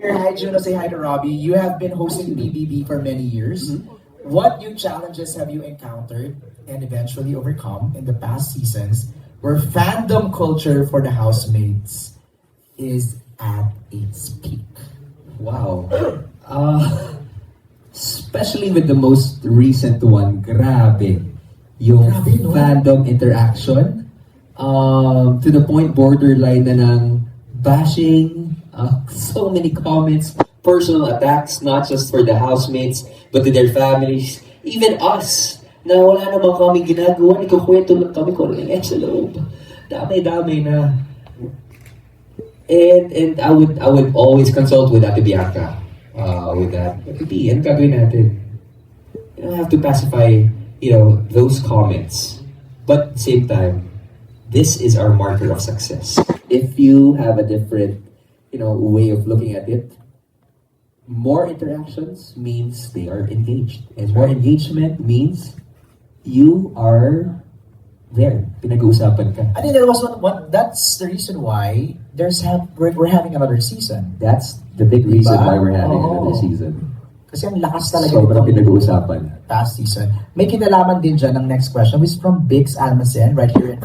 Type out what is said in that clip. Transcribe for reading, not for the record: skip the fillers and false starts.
Hi, Juno. Say hi to Robbie. You have been hosting BBB for many years. What new challenges have you encountered and eventually overcome in the past seasons where fandom culture for the housemates is at its peak? Wow. Especially with the most recent one, grabe. Yung Grabe, no? fandom interaction. To the point borderline na ng bashing, so many comments, personal attacks, not just for the housemates, but to their families, even us, na wala naman kami ginagawa, nagkukwento lang kami kung ano yung sa loob. Dami-dami na. And I would always consult with Ate Bianca with that. Ate, ano gagawin natin? You don't have to pacify, those comments. But at the same time, this is our marker of success. If you have a different, way of looking at it, more interactions means they are engaged. And more engagement means you are there. Pinag-uusapan ka. I think there was one that's the reason why we're having another season. That's the big reason Diba? why we're having Oo. another season. Kasi ang lakas talaga Sobrang nitong pinag-uusapan. past season. May kinalaman din dyan ng next question, which is from Biggs Almacen right here in